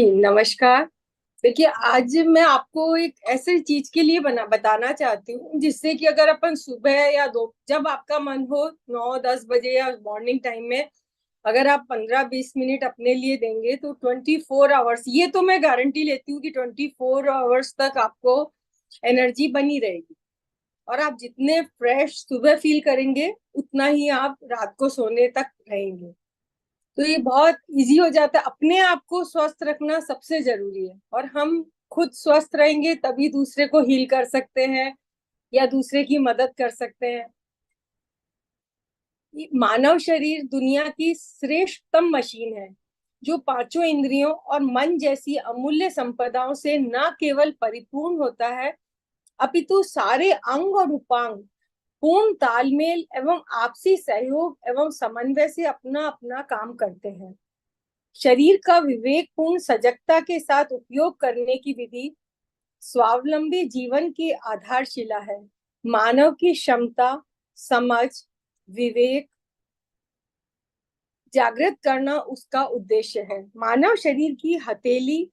नमस्कार। देखिए, आज मैं आपको एक ऐसी चीज के लिए बना बताना चाहती हूँ जिससे कि अगर अपन सुबह या दो जब आपका मन हो 9-10 बजे या मॉर्निंग टाइम में अगर आप 15-20 मिनट अपने लिए देंगे तो 24 आवर्स, ये तो मैं गारंटी लेती हूँ कि 24 आवर्स तक आपको एनर्जी बनी रहेगी। और आप जितने फ्रेश सुबह फील करेंगे उतना ही आप रात को सोने तक रहेंगे। तो ये बहुत इजी हो जाता है। अपने आप को स्वस्थ रखना सबसे जरूरी है, और हम खुद स्वस्थ रहेंगे तभी दूसरे को हील कर सकते हैं या दूसरे की मदद कर सकते हैं। ये मानव शरीर दुनिया की श्रेष्ठतम मशीन है, जो पांचों इंद्रियों और मन जैसी अमूल्य संपदाओं से न केवल परिपूर्ण होता है, अपितु सारे अंग और उपांग पूर्ण तालमेल एवं आपसी सहयोग एवं समन्वय से अपना अपना काम करते हैं। शरीर का विवेकपूर्ण सजगता के साथ उपयोग करने की विधि स्वावलंबी जीवन की आधारशिला है। मानव की क्षमता, समझ, विवेक जागृत करना उसका उद्देश्य है। मानव शरीर की हथेली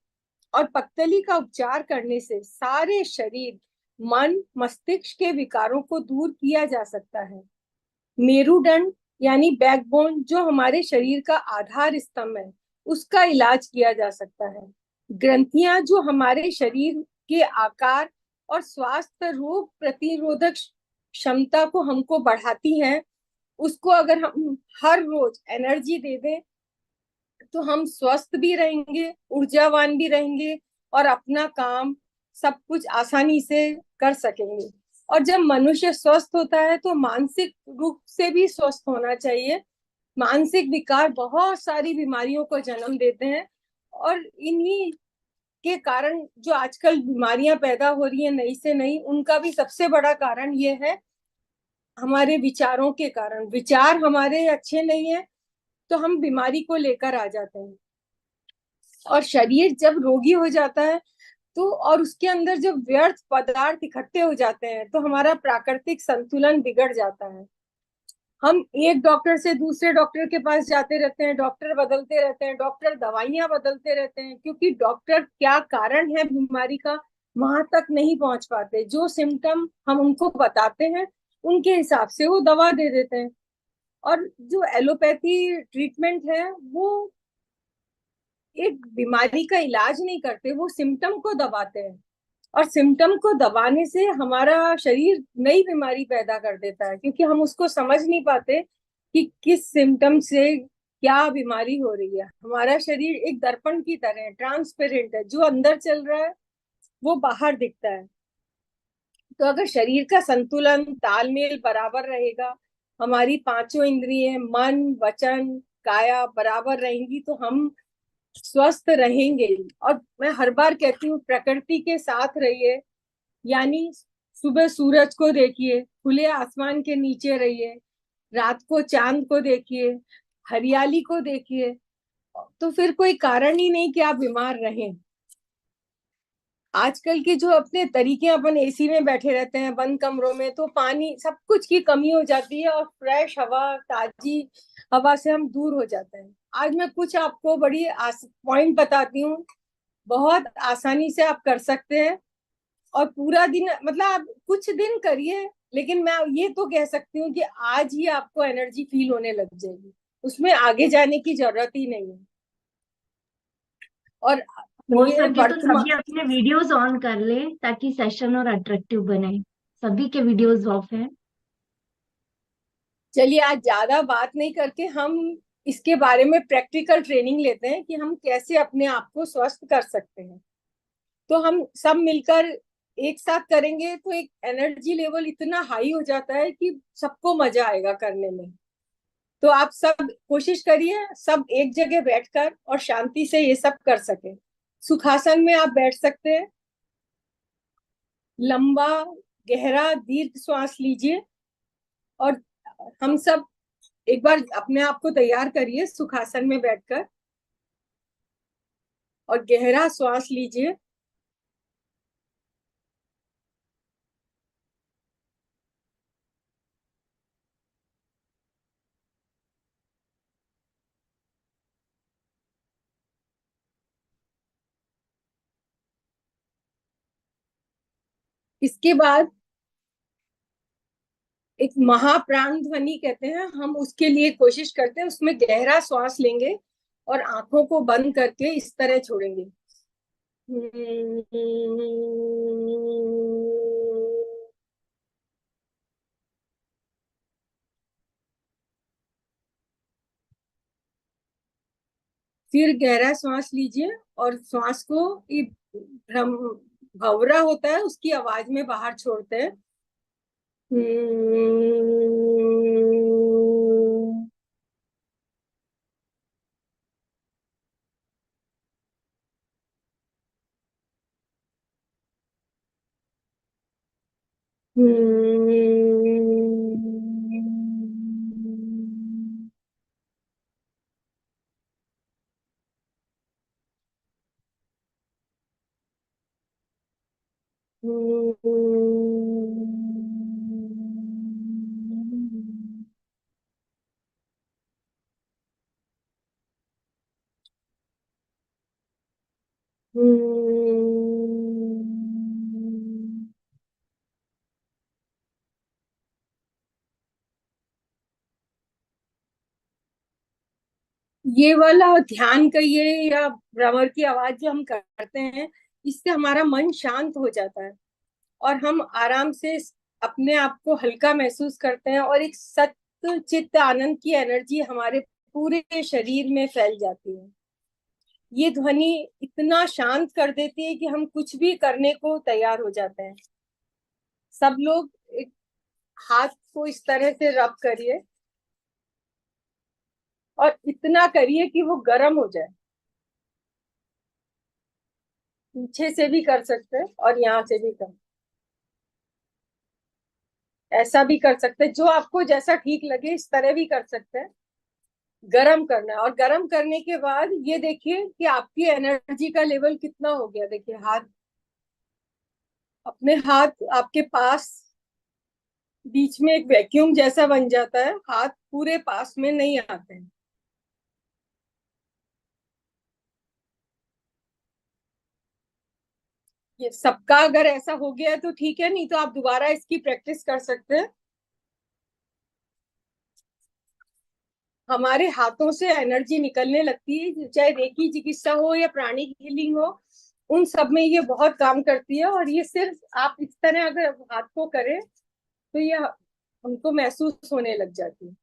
और पक्तली का उपचार करने से सारे शरीर, मन, मस्तिष्क के विकारों को दूर किया जा सकता है। मेरुदंड यानी बैकबोन, जो हमारे शरीर का आधार स्तंभ है, उसका इलाज किया जा सकता है। ग्रंथियां जो हमारे शरीर के आकार और स्वास्थ्य रोग प्रतिरोधक क्षमता को हमको बढ़ाती हैं, उसको अगर हम हर रोज एनर्जी दे दें तो हम स्वस्थ भी रहेंगे, ऊर्जावान भी रहेंगे और अपना काम सब कुछ आसानी से कर सकेंगे। और जब मनुष्य स्वस्थ होता है तो मानसिक रूप से भी स्वस्थ होना चाहिए। मानसिक विकार बहुत सारी बीमारियों को जन्म देते हैं, और इन्हीं के कारण जो आजकल बीमारियां पैदा हो रही हैं नई से नई, उनका भी सबसे बड़ा कारण ये है हमारे विचारों के कारण। विचार हमारे अच्छे नहीं है तो हम बीमारी को लेकर आ जाते हैं। और शरीर जब रोगी हो जाता है तो और उसके अंदर जब व्यर्थ पदार्थ इकट्ठे हो जाते हैं तो हमारा प्राकृतिक संतुलन बिगड़ जाता है। हम एक डॉक्टर से दूसरे डॉक्टर के पास जाते रहते हैं, डॉक्टर बदलते रहते हैं, डॉक्टर दवाइयां बदलते रहते हैं, क्योंकि डॉक्टर क्या कारण है बीमारी का वहां तक नहीं पहुंच पाते। जो सिम्टम हम उनको बताते हैं उनके हिसाब से वो दवा दे देते हैं। और जो एलोपैथी ट्रीटमेंट है वो एक बीमारी का इलाज नहीं करते, वो सिम्टम को दबाते हैं। और सिम्टम को दबाने से हमारा शरीर नई बीमारी पैदा कर देता है, क्योंकि हम उसको समझ नहीं पाते कि किस सिम्टम से क्या बीमारी हो रही है। हमारा शरीर एक दर्पण की तरह है, ट्रांसपेरेंट है, जो अंदर चल रहा है वो बाहर दिखता है। तो अगर शरीर का संतुलन तालमेल बराबर रहेगा, हमारी पांचों इंद्रिय मन वचन काया बराबर रहेंगी तो हम स्वस्थ रहेंगे। और मैं हर बार कहती हूँ प्रकृति के साथ रहिए, यानी सुबह सूरज को देखिए, खुले आसमान के नीचे रहिए, रात को चांद को देखिए, हरियाली को देखिए, तो फिर कोई कारण ही नहीं कि आप बीमार रहें। आजकल के जो अपने तरीके, अपन एसी में बैठे रहते हैं बंद कमरों में, तो पानी सब कुछ की कमी हो जाती है और फ्रेश हवा, ताजी हवा से हम दूर हो जाते हैं। आज मैं कुछ आपको बड़ी पॉइंट बताती हूँ, बहुत आसानी से आप कर सकते हैं। और पूरा दिन, मतलब आप कुछ दिन करिए, लेकिन मैं ये तो कह सकती हूँ कि आज ही आपको एनर्जी फील होने लग जाएगी, उसमें आगे जाने की जरूरत ही नहीं है। और हो ये सके तो वर्तमान सभी अपने वीडियोस ऑन कर ले ताकि सेशन और अट्रैक्टिव बने। सभी के वीडियोस ऑफ हैं। चलिए, आज ज्यादा बात नहीं करके हम इसके बारे में प्रैक्टिकल ट्रेनिंग लेते हैं कि हम कैसे अपने आप को स्वस्थ कर सकते हैं। तो हम सब मिलकर एक साथ करेंगे तो एक एनर्जी लेवल इतना हाई हो जाता है कि सबको मजा आएगा करने में। तो आप सब कोशिश करिए, सब एक जगह बैठकर और शांति से ये सब कर सके। सुखासन में आप बैठ सकते हैं। लंबा गहरा दीर्घ श्वास लीजिए। और हम सब एक बार अपने आप को तैयार करिए सुखासन में बैठकर, और गहरा श्वास लीजिए। इसके बाद एक महाप्राण ध्वनि कहते हैं, हम उसके लिए कोशिश करते हैं। उसमें गहरा श्वास लेंगे और आंखों को बंद करके इस तरह छोड़ेंगे। फिर गहरा श्वास लीजिए और श्वास को ये भ्रम भंवरा होता है उसकी आवाज में बाहर छोड़ते हैं। ये वाला ध्यान कहिए या भ्रमर की आवाज जो हम करते हैं, इससे हमारा मन शांत हो जाता है और हम आराम से अपने आप को हल्का महसूस करते हैं और एक सत्य चित्त आनंद की एनर्जी हमारे पूरे शरीर में फैल जाती है। ये ध्वनि इतना शांत कर देती है कि हम कुछ भी करने को तैयार हो जाते हैं। सब लोग एक हाथ को इस तरह से रब करिए और इतना करिए कि वो गर्म हो जाए। पीछे से भी कर सकते हैं और यहाँ से भी कर, ऐसा भी कर सकते हैं, जो आपको जैसा ठीक लगे इस तरह भी कर सकते हैं। गरम करना है और गरम करने के बाद ये देखिए कि आपकी एनर्जी का लेवल कितना हो गया। देखिए हाथ, अपने हाथ आपके पास बीच में एक वैक्यूम जैसा बन जाता है, हाथ पूरे पास में नहीं आते हैं। ये सबका अगर ऐसा हो गया है तो ठीक है, नहीं तो आप दोबारा इसकी प्रैक्टिस कर सकते हैं। हमारे हाथों से एनर्जी निकलने लगती है, चाहे रेकी चिकित्सा हो या प्राणिक हीलिंग हो, उन सब में ये बहुत काम करती है। और ये सिर्फ आप इस तरह अगर हाथ को करें तो ये हमको महसूस होने लग जाती है।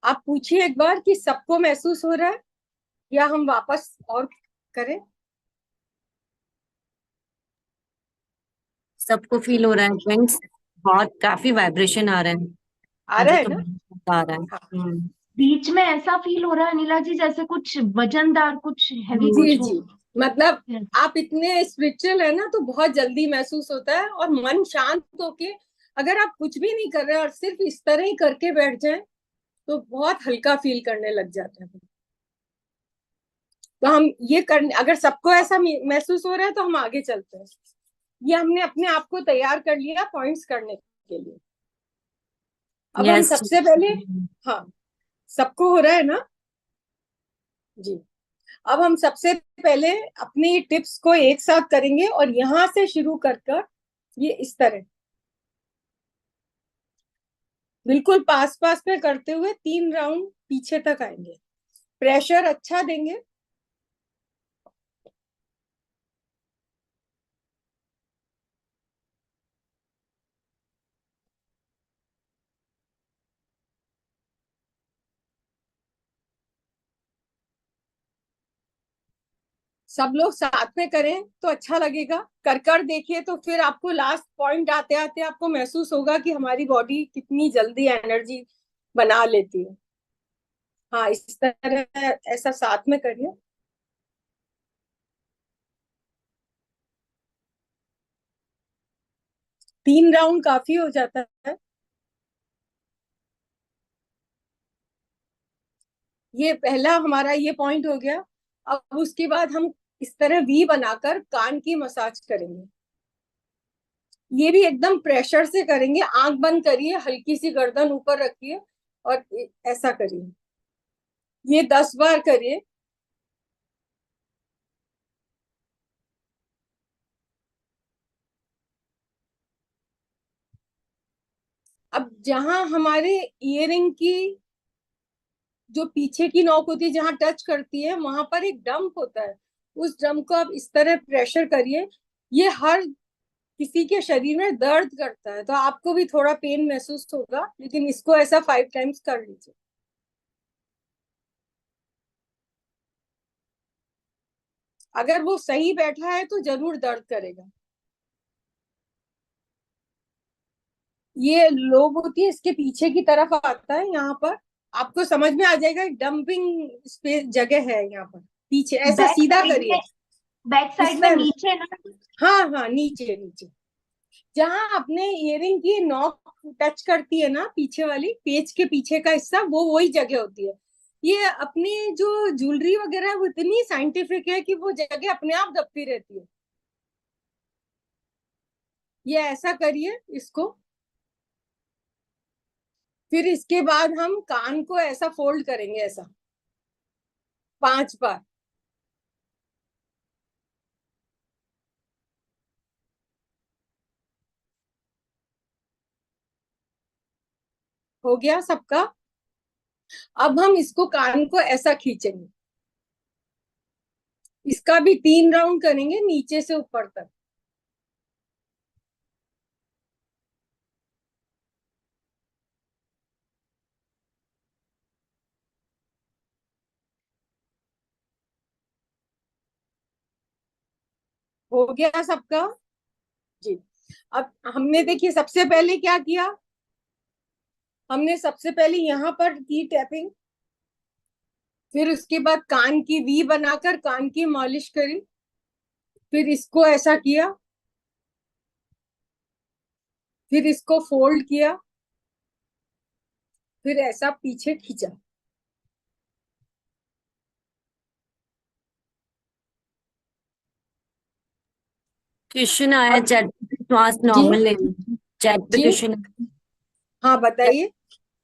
आप पूछिए एक बार कि सबको महसूस हो रहा है या हम वापस और करें। सबको फील हो रहा है फ्रेंड्स, बहुत काफी वाइब्रेशन आ रहा है। आ रहा मुझे है तो ना? बहुत आ रहा है। हाँ। बीच में ऐसा फील हो रहा है अनिला जी जैसे कुछ वजनदार, कुछ हैवी जी कुछ हो। जी, मतलब आप इतने स्पिरिचुअल है ना, तो बहुत जल्दी महसूस होता है। और मन शांत होके अगर आप कुछ भी नहीं कर रहे और सिर्फ इस तरह ही करके बैठ जाए तो बहुत हल्का फील करने लग जाता है। तो हम ये करने, अगर सबको ऐसा महसूस हो रहा है तो हम आगे चलते हैं। ये हमने अपने आप को तैयार कर लिया पॉइंट्स करने के लिए। अब हम यस। सबसे पहले, हाँ, सबको हो रहा है ना? जी। अब हम सबसे पहले अपनी टिप्स को एक साथ करेंगे और यहां से शुरू कर कर ये इस तरह बिल्कुल पास पास में करते हुए 3 राउंड पीछे तक आएंगे। प्रेशर अच्छा देंगे। सब लोग साथ में करें तो अच्छा लगेगा। कर कर देखिए तो फिर आपको लास्ट पॉइंट आते आते आपको महसूस होगा कि हमारी बॉडी कितनी जल्दी एनर्जी बना लेती है। हाँ, इस तरह ऐसा साथ में करिए। 3 राउंड काफी हो जाता है। ये पहला हमारा ये पॉइंट हो गया। अब उसके बाद हम इस तरह वी बनाकर कान की मसाज करेंगे। ये भी एकदम प्रेशर से करेंगे। आंख बंद करिए, हल्की सी गर्दन ऊपर रखिए और ऐसा करिए। ये 10 बार करिए। अब जहां हमारे इयरिंग की जो पीछे की नोक होती है, जहां टच करती है, वहां पर एक डंप होता है। उस डंप को आप इस तरह प्रेशर करिए। ये हर किसी के शरीर में दर्द करता है, तो आपको भी थोड़ा पेन महसूस होगा, लेकिन इसको ऐसा 5 टाइम्स कर लीजिए। अगर वो सही बैठा है तो जरूर दर्द करेगा। ये लोब होती है, इसके पीछे की तरफ आता है, यहाँ पर आपको समझ में आ जाएगा। डंपिंग स्पेस जगह है यहाँ पर पीछे। ऐसा बैक सीधा साइड करिए में, बैक इस साइड में तरह। नीचे ना। हाँ हाँ, नीचे नीचे, जहां अपने इयरिंग की नॉक टच करती है ना, पीछे वाली पेच के पीछे का हिस्सा, वो वही जगह होती है। ये अपनी जो ज्वेलरी वगैरह है वो इतनी साइंटिफिक है कि वो जगह अपने आप दबती रहती है। ये ऐसा करिए इसको। फिर इसके बाद हम कान को ऐसा फोल्ड करेंगे, ऐसा 5 बार। हो गया सबका। अब हम इसको कान को ऐसा खींचेंगे। इसका भी 3 राउंड करेंगे, नीचे से ऊपर तक। हो गया सबका जी। अब हमने देखिए सबसे पहले क्या किया। हमने सबसे पहले यहाँ पर की टैपिंग। फिर उसके बाद कान की वी बनाकर कान की मालिश करी। फिर इसको ऐसा किया। फिर इसको फोल्ड किया। फिर ऐसा पीछे खींचा। क्वेश्चन आया अब चैट पे, श्वास जी नॉर्मल लेना। चैट पे जी, क्वेश्चन, हाँ बताइए।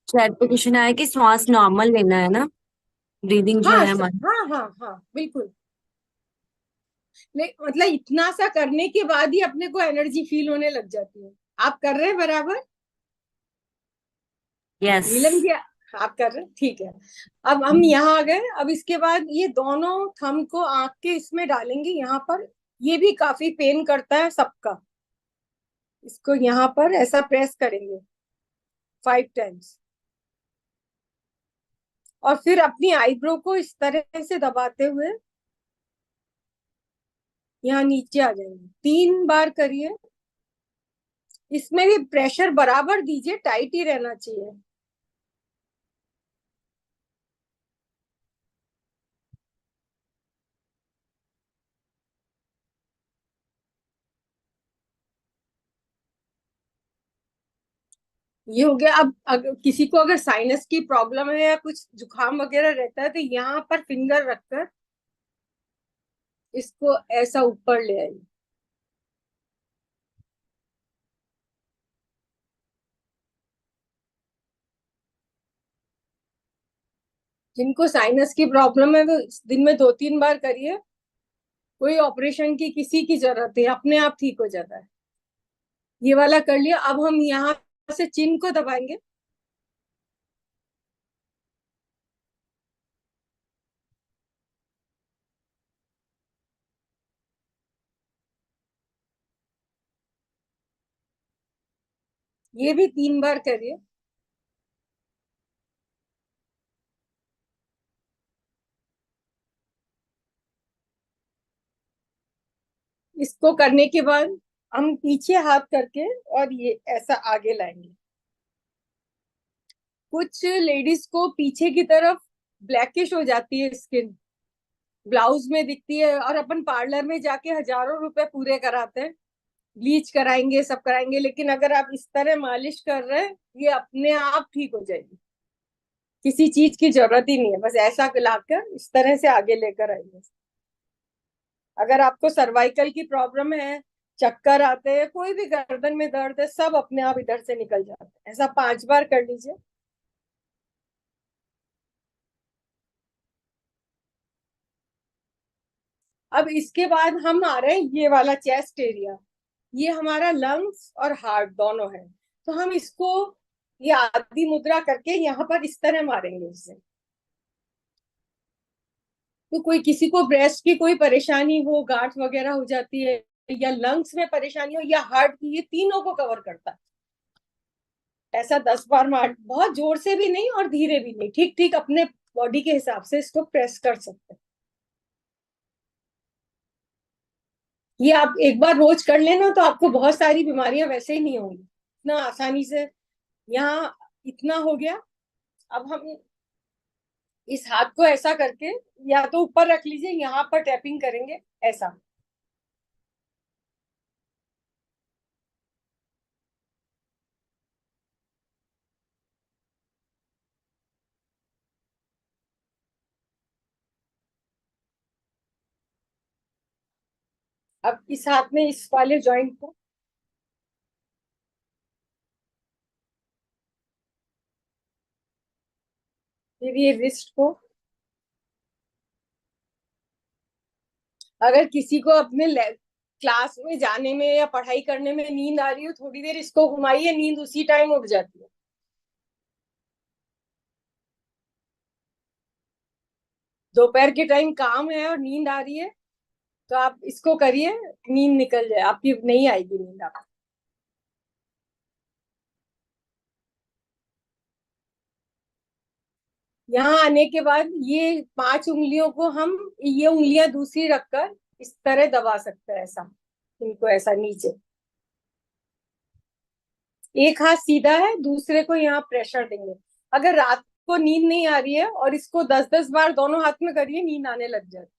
चैट पे क्वेश्चन आया कि श्वास नॉर्मल लेना है ना, ब्रीदिंग जो हाँ है हमारी। हाँ हाँ हाँ बिल्कुल। मतलब इतना सा करने के बाद ही अपने को एनर्जी फील होने लग जाती है। आप कर रहे हैं बराबर? यस। नीलम जी, आप कर रहे हैं, ठीक है। अब हम यहाँ आ गए। अब इसके बाद ये दोनों थंब को आंख के इसमें डालेंगे, यहाँ पर। ये भी काफी पेन करता है सबका। इसको यहाँ पर ऐसा प्रेस करेंगे 5 टाइम्स। और फिर अपनी आईब्रो को इस तरह से दबाते हुए यहाँ नीचे आ जाएंगे। 3 बार करिए। इसमें भी प्रेशर बराबर दीजिए, टाइट ही रहना चाहिए। ये हो गया। अब अगर किसी को अगर साइनस की प्रॉब्लम है या कुछ जुकाम वगैरह रहता है, तो यहाँ पर फिंगर रखकर इसको ऐसा ऊपर ले आइए। जिनको साइनस की प्रॉब्लम है वो दिन में 2-3 बार करिए। कोई ऑपरेशन की किसी की जरूरत है, अपने आप ठीक हो जाता है। ये वाला कर लिया। अब हम यहाँ से चिन को दबाएंगे। ये भी 3 बार करिए। इसको करने के बाद हम पीछे हाथ करके और ये ऐसा आगे लाएंगे। कुछ लेडीज को पीछे की तरफ ब्लैकिश हो जाती है स्किन, ब्लाउज में दिखती है, और अपन पार्लर में जाके हजारों रुपए पूरे कराते हैं, ब्लीच कराएंगे, सब कराएंगे, लेकिन अगर आप इस तरह मालिश कर रहे हैं, ये अपने आप ठीक हो जाएगी। किसी चीज की जरूरत ही नहीं है, बस ऐसा लाकर इस तरह से आगे लेकर आएंगे। अगर आपको सर्वाइकल की प्रॉब्लम है, चक्कर आते हैं, कोई भी गर्दन में दर्द है, सब अपने आप इधर से निकल जाते हैं। ऐसा 5 बार कर लीजिए। अब इसके बाद हम आ रहे हैं ये वाला चेस्ट एरिया, ये हमारा लंग्स और हार्ट दोनों है। तो हम इसको ये आदि मुद्रा करके यहाँ पर इस तरह मारेंगे इसे। तो कोई किसी को ब्रेस्ट की कोई परेशानी हो, गांठ वगैरह हो जाती है, या लंग्स में परेशानी हो, या हार्ट की, ये तीनों को कवर करता है। ऐसा 10 बार मार, बहुत जोर से भी नहीं और धीरे भी नहीं, ठीक ठीक अपने बॉडी के हिसाब से इसको प्रेस कर सकते हैं। ये आप एक बार रोज कर लेना तो आपको बहुत सारी बीमारियां वैसे ही नहीं होंगी, इतना आसानी से। यहाँ इतना हो गया। अब हम इस हाथ को ऐसा करके या तो ऊपर रख लीजिए, यहाँ पर टैपिंग करेंगे ऐसा। अब इस हाथ में इस वाले जॉइंट को, फिर ये रिस्ट को। अगर किसी को अपने क्लास में जाने में या पढ़ाई करने में नींद आ रही हो, थोड़ी देर इसको घुमाइए, नींद उसी टाइम उठ जाती है। दोपहर के टाइम काम है और नींद आ रही है, तो आप इसको करिए, नींद निकल जाए आपकी, नहीं आएगी नींद आपको। यहाँ आने के बाद ये 5 उंगलियों को हम, ये उंगलियां दूसरी रखकर इस तरह दबा सकते हैं ऐसा, इनको ऐसा नीचे। एक हाथ सीधा है, दूसरे को यहाँ प्रेशर देंगे। अगर रात को नींद नहीं आ रही है और इसको 10-10 बार दोनों हाथ में करिए, नींद आने लग जाती है।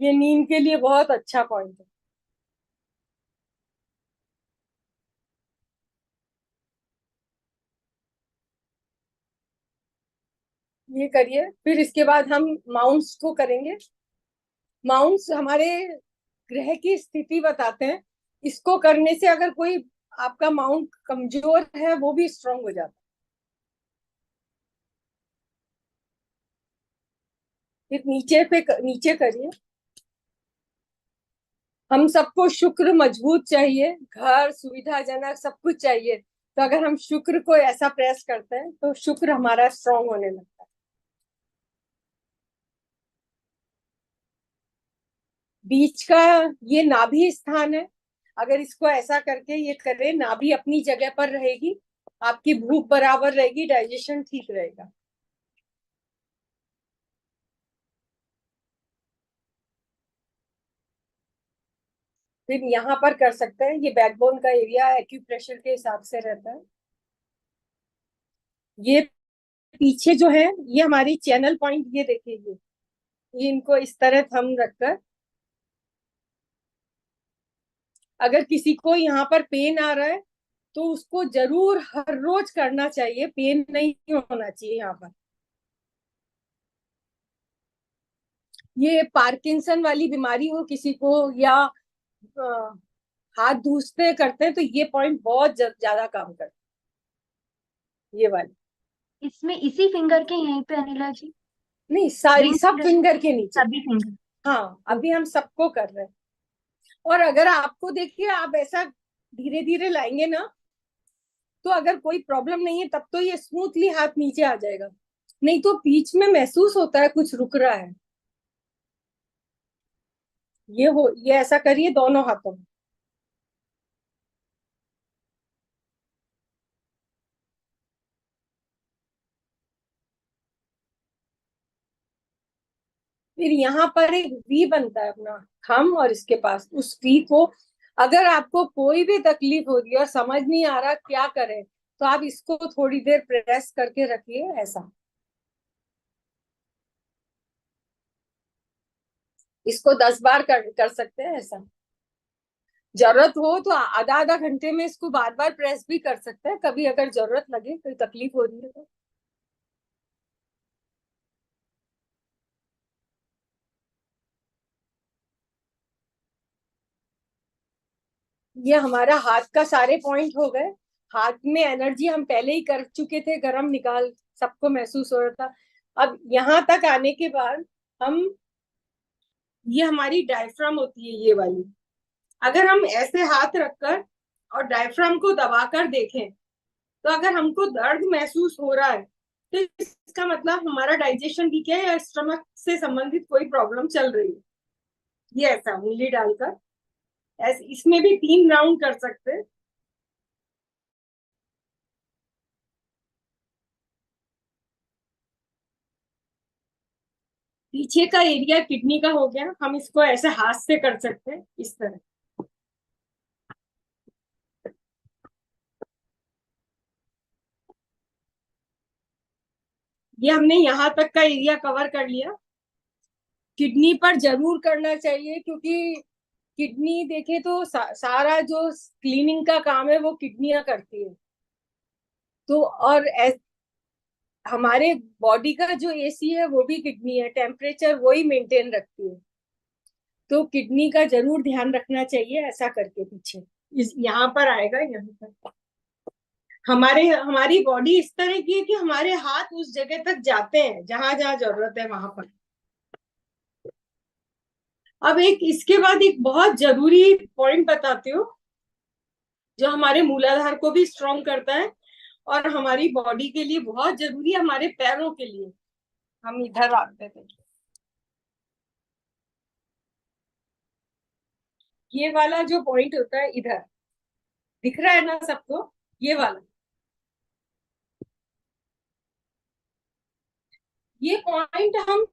ये नींद के लिए बहुत अच्छा पॉइंट है। ये करिए, फिर इसके बाद हम माउंट्स को करेंगे। माउंट्स हमारे ग्रह की स्थिति बताते हैं। इसको करने से अगर कोई आपका माउंट कमजोर है वो भी स्ट्रांग हो जाता है। फिर नीचे पे नीचे करिए। हम सबको शुक्र मजबूत चाहिए, घर सुविधाजनक सब कुछ चाहिए। तो अगर हम शुक्र को ऐसा प्रेस करते हैं तो शुक्र हमारा स्ट्रांग होने लगता है। बीच का ये नाभि स्थान है। अगर इसको ऐसा करके ये करें, नाभि अपनी जगह पर रहेगी, आपकी भूख बराबर रहेगी, डाइजेशन ठीक रहेगा। फिर यहाँ पर कर सकते हैं, ये बैकबोन का एरिया एक्यूप्रेशर के हिसाब से रहता है। ये पीछे जो है ये हमारी चैनल पॉइंट, ये देखिए, ये इनको इस तरह थम रखकर, अगर किसी को यहाँ पर पेन आ रहा है तो उसको जरूर हर रोज करना चाहिए, पेन नहीं होना चाहिए यहाँ पर। ये पार्किंसन वाली बीमारी हो किसी को, या हाथ धूसते करते हैं, तो ये पॉइंट बहुत ज्यादा काम करता है, ये वाली। इसमें इसी फिंगर के यहीं पे अनिला जी? नहीं, सारी रिंग सब फिंगर के नीचे। सभी फिंगर? हाँ, अभी हम सबको कर रहे हैं। और अगर आपको देखिए, आप ऐसा धीरे धीरे लाएंगे ना, तो अगर कोई प्रॉब्लम नहीं है तब तो ये स्मूथली हाथ नीचे आ जाएगा। नहीं तो बीच में महसूस होता है कुछ रुक रहा है। ये ऐसा करिए दोनों हाथों में। फिर यहाँ पर एक वी बनता है अपना, थंब और इसके पास, उस वी को, अगर आपको कोई भी तकलीफ हो रही है और समझ नहीं आ रहा क्या करें, तो आप इसको थोड़ी देर प्रेस करके रखिए ऐसा। इसको 10 बार कर सकते हैं ऐसा। जरूरत हो तो आधा आधा घंटे में इसको बार बार प्रेस भी कर सकते हैं, कभी अगर जरूरत लगे, कोई तकलीफ हो रही है तो। ये हमारा हाथ का सारे पॉइंट हो गए। हाथ में एनर्जी हम पहले ही कर चुके थे, गरम निकाल, सबको महसूस हो रहा था। अब यहाँ तक आने के बाद हम ये हमारी डायफ्राम होती है, ये वाली। अगर हम ऐसे हाथ रखकर और डायफ्राम को दबाकर देखें, तो अगर हमको दर्द महसूस हो रहा है तो इसका मतलब हमारा डाइजेशन ठीक है या स्टमक से संबंधित कोई प्रॉब्लम चल रही है। ये ऐसा उंगली डालकर ऐसे, इसमें भी 3 राउंड कर सकते हैं। पीछे का एरिया किडनी का हो गया, हम इसको ऐसे हाथ से कर सकते हैं, इस तरह। ये हमने यहाँ तक का एरिया कवर कर लिया। किडनी पर जरूर करना चाहिए, क्योंकि किडनी देखे तो सारा जो क्लीनिंग का काम है वो किडनियां करती है। तो और हमारे बॉडी का जो एसी है वो भी किडनी है, टेम्परेचर वही मेंटेन रखती है। तो किडनी का जरूर ध्यान रखना चाहिए ऐसा करके। पीछे इस यहाँ पर आएगा, यहाँ पर हमारी बॉडी इस तरह की है कि हमारे हाथ उस जगह तक जाते हैं जहां जहां जरूरत है वहां पर। अब एक इसके बाद एक बहुत जरूरी पॉइंट बताती हूँ, जो हमारे मूलाधार को भी स्ट्रॉन्ग करता है और हमारी बॉडी के लिए बहुत जरूरी है, हमारे पैरों के लिए। हम इधर आते थे, ये वाला जो पॉइंट होता है इधर, दिख रहा है ना सबको, ये वाला। ये पॉइंट हम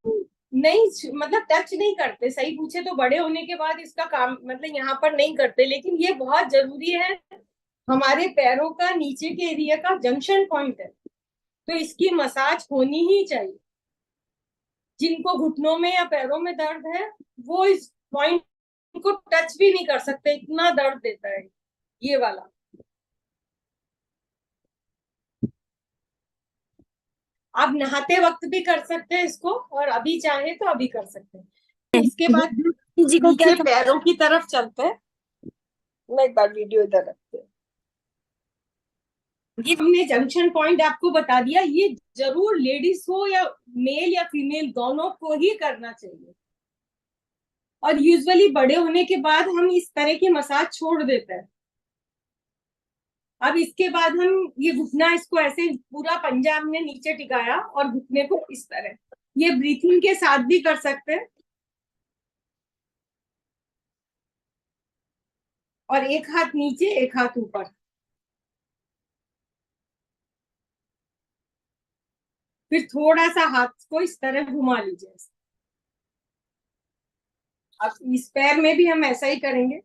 नहीं, मतलब टच नहीं करते, सही पूछे तो बड़े होने के बाद इसका काम मतलब यहाँ पर नहीं करते, लेकिन ये बहुत जरूरी है। हमारे पैरों का नीचे के एरिया का जंक्शन पॉइंट है, तो इसकी मसाज होनी ही चाहिए। जिनको घुटनों में या पैरों में दर्द है वो इस पॉइंट को टच भी नहीं कर सकते, इतना दर्द देता है ये वाला। आप नहाते वक्त भी कर सकते हैं इसको, और अभी चाहे तो अभी कर सकते हैं। इसके बाद जी को क्या नीचे था? पैरों की तरफ चलते हैं। मैं एक बार वीडियो इधर रखते हैं। ये हमने जंक्शन पॉइंट आपको बता दिया, ये जरूर लेडीज हो या मेल या फीमेल दोनों को ही करना चाहिए। और यूजुअली बड़े होने के बाद हम इस तरह की मसाज छोड़ देते हैं। अब इसके बाद हम ये घुटना, इसको ऐसे पूरा पंजा हमने नीचे टिकाया और घुटने को इस तरह, ये ब्रीथिंग के साथ भी कर सकते हैं। और एक हाथ नीचे एक हाथ ऊपर, फिर थोड़ा सा हाथ को इस तरह घुमा लीजिए। अब इस पैर में भी हम ऐसा ही करेंगे।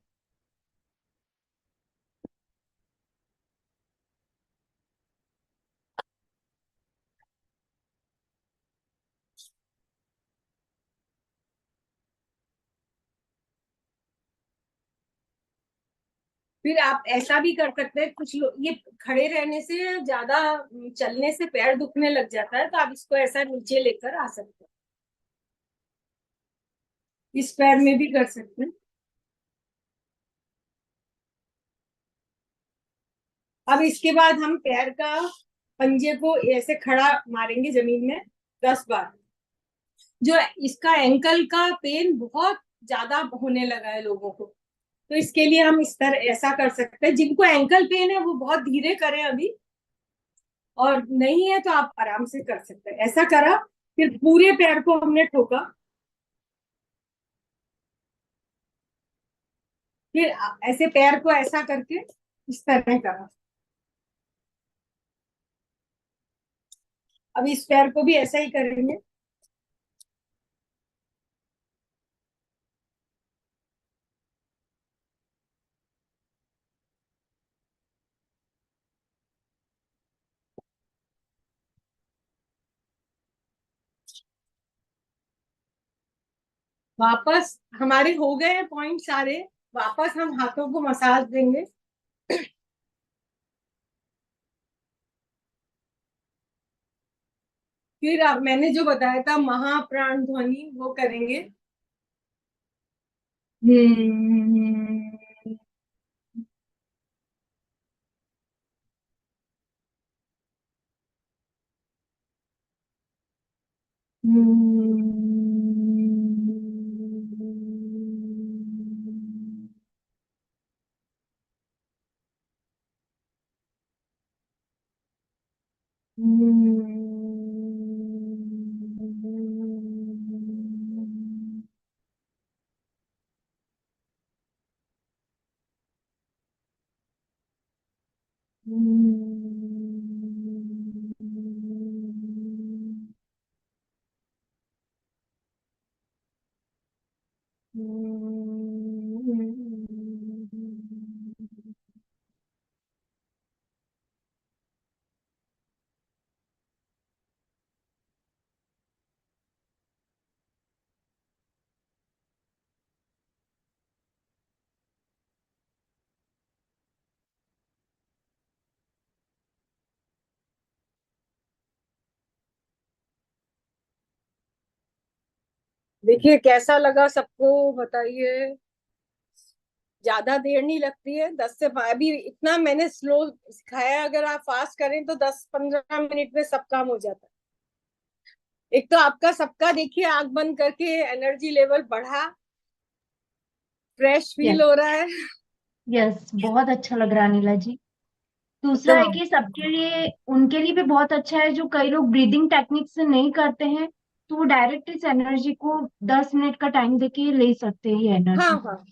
फिर आप ऐसा भी कर सकते हैं, कुछ लोग ये खड़े रहने से ज्यादा चलने से पैर दुखने लग जाता है, तो आप इसको ऐसा नीचे लेकर आ सकते हैं। इस पैर में भी कर सकते हैं। अब इसके बाद हम पैर का पंजे को ऐसे खड़ा मारेंगे जमीन में 10 बार। जो इसका एंकल का पेन बहुत ज्यादा होने लगा है लोगों को, तो इसके लिए हम इस तरह ऐसा कर सकते हैं। जिनको एंकल पेन है वो बहुत धीरे करें अभी, और नहीं है तो आप आराम से कर सकते हैं। ऐसा करा, फिर पूरे पैर को हमने ठोका, फिर ऐसे पैर को ऐसा करके इस तरह करा। अब इस पैर को भी ऐसा ही करेंगे। वापस हमारे हो गए हैं पॉइंट सारे, वापस हम हाथों को मसाज देंगे। फिर अब मैंने जो बताया था महाप्राण ध्वनि वो करेंगे। हम्म। देखिए कैसा लगा सबको बताइए। ज्यादा देर नहीं लगती है, 10 से 12, अभी इतना मैंने स्लो सिखाया है, अगर आप फास्ट करें तो 10-15 मिनट में सब काम हो जाता है। एक तो आपका सबका देखिए आंख बंद करके एनर्जी लेवल बढ़ा, फ्रेश यस। फील हो रहा है। यस, बहुत अच्छा लग रहा है नीला जी। दूसरा है एकदम। कि सबके लिए, उनके लिए भी बहुत अच्छा है जो कई लोग ब्रीदिंग टेक्निक से नहीं करते हैं, तो वो डायरेक्ट इस एनर्जी को 10 मिनट का टाइम देके ले सकते हैं ये हाँ एनर्जी। हाँ,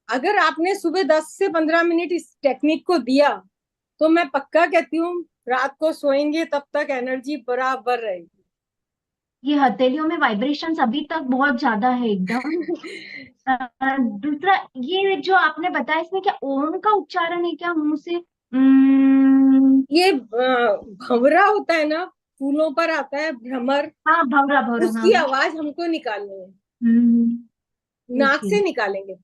अगर आपने सुबह 10 से 15 मिनट इस टेक्निक को दिया तो मैं पक्का कहती हूँ रात को सोएंगे तब तक एनर्जी बराबर रहेगी। ये हथेलियों में वाइब्रेशंस अभी तक बहुत ज्यादा है एकदम। दूसरा, ये जो आपने बताया इसमें क्या ओम का उच्चारण है क्या मुंह से? ये भंवरा होता है ना, फूलों पर आता है भ्रमर, हाँ, भवरा भवरा, हाँ उसकी हाँ। आवाज हमको निकालनी है। नाक ओके। से निकालेंगे।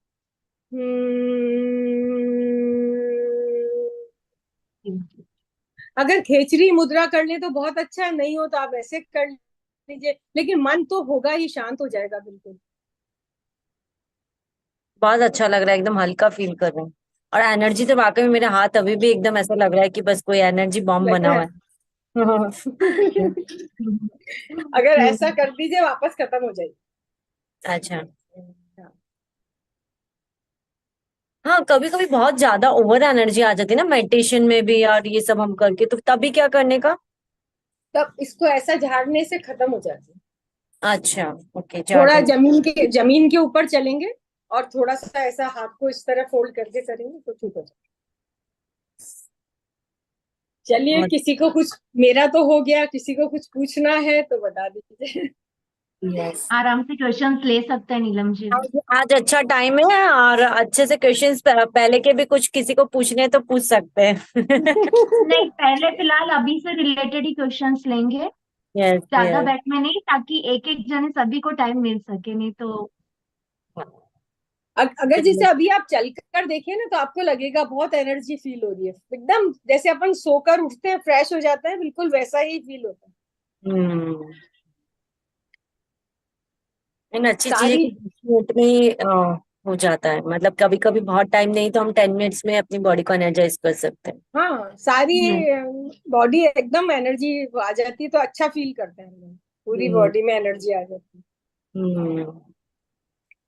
अगर खेचरी मुद्रा कर ले तो बहुत अच्छा है, नहीं हो तो आप ऐसे कर लीजिए, लेकिन मन तो होगा ही, शांत हो जाएगा बिल्कुल। बहुत अच्छा लग रहा है, एकदम हल्का फील कर रहे हैं। और एनर्जी तो वाकई में, मेरे हाथ अभी भी एकदम ऐसा लग रहा है कि बस कोई एनर्जी बॉम्ब लग बना रहा हुआ है। है। हाँ। अगर ऐसा कर दीजिए वापस खत्म हो जाएगी। अच्छा। हाँ। हाँ, कभी कभी बहुत ज्यादा ओवर एनर्जी आ जाती है ना मेडिटेशन में भी, और ये सब हम करके, तो तभी क्या करने का? तब इसको ऐसा झाड़ने से खत्म हो जाती है। अच्छा। ओके, थोड़ा जार्डन। जमीन के ऊपर चलेंगे और थोड़ा सा ऐसा हाथ को इस तरह फोल्ड करके करेंगे तो ठीक हो जाएगा। चलिए, किसी को कुछ, मेरा तो हो गया, किसी को कुछ पूछना है तो बता दीजिए। यस। आराम से क्वेश्चंस ले सकते हैं नीलम जी। आज आज अच्छा टाइम है, और अच्छे से क्वेश्चंस पहले के भी कुछ किसी को पूछने हैं तो पूछ सकते हैं। नहीं, पहले फिलहाल अभी से रिलेटेड ही क्वेश्चंस लेंगे, यस ज्यादा यस। बैक में नहीं, ताकि एक एक जने सभी को टाइम मिल सके, नहीं तो। अगर जैसे अभी आप चलकर देखें ना तो आपको लगेगा बहुत एनर्जी फील हो रही है, एकदम जैसे अपन सोकर उठते हैं फ्रेश हो जाते हैं, बिल्कुल वैसा ही फील होता है। हम्म। इन अच्छी चीजें सारी, की 10 मिनट में ही हो जाता है, मतलब कभी कभी बहुत टाइम नहीं तो हम 10 मिनट्स में अपनी बॉडी को एनर्जाइज कर सकते हैं। हाँ सारी यस। बॉडी एकदम एनर्जी आ जाती है तो अच्छा फील करते हैं हम लोग, पूरी हम्म। बॉडी में एनर्जी आ जाती है। हम्म।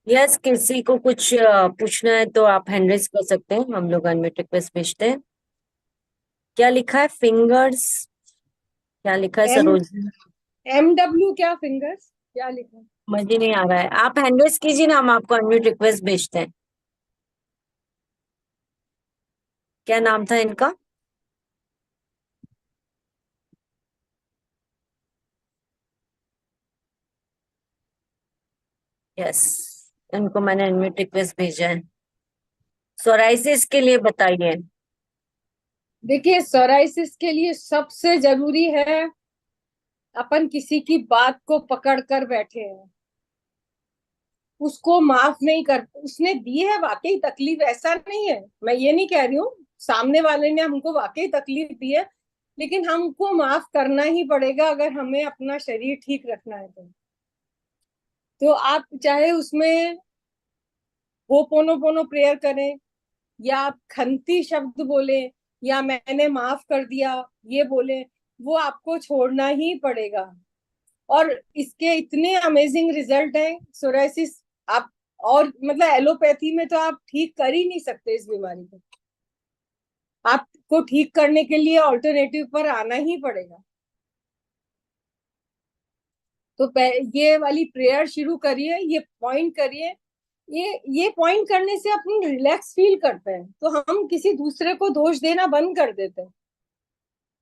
यस, किसी को कुछ पूछना है तो आप हैंड रेज कर सकते हैं, हम लोग अनम्यूट रिक्वेस्ट भेजते हैं। क्या लिखा है? फिंगर्स? क्या लिखा है एम सरोज? MW क्या फिंगर्स क्या लिखा है? समझ ही नहीं आ रहा है, आप हैंड रेज कीजिए ना, हम आपको अनम्यूट रिक्वेस्ट भेजते हैं। क्या नाम था इनका? यस, इनको मैंने अनम्यूट रिक्वेस्ट भेजा है। सोराइसिस के लिए बताइए। देखिए सोराइसिस के लिए सबसे जरूरी है, अपन किसी की बात को पकड़ कर बैठे हैं, उसको माफ नहीं कर, उसने दी है वाकई तकलीफ, ऐसा नहीं है, मैं ये नहीं कह रही हूँ, सामने वाले ने हमको वाकई तकलीफ दी है, लेकिन हमको माफ करना ही पड़ेगा अगर हमें अपना शरीर ठीक रखना है तो आप चाहे उसमें वो पोनो पोनो प्रेयर करें, या आप खंती शब्द बोले, या मैंने माफ कर दिया ये बोले, वो आपको छोड़ना ही पड़ेगा। और इसके इतने अमेजिंग रिजल्ट हैं सोराइसिस, आप, और मतलब एलोपैथी में तो आप ठीक कर ही नहीं सकते इस बीमारी को, आपको ठीक करने के लिए ऑल्टरनेटिव पर आना ही पड़ेगा। तो ये वाली प्रेयर शुरू करिए, ये पॉइंट करिए, ये पॉइंट करने से अपन रिलैक्स फील करते हैं तो हम किसी दूसरे को दोष देना बंद कर देते हैं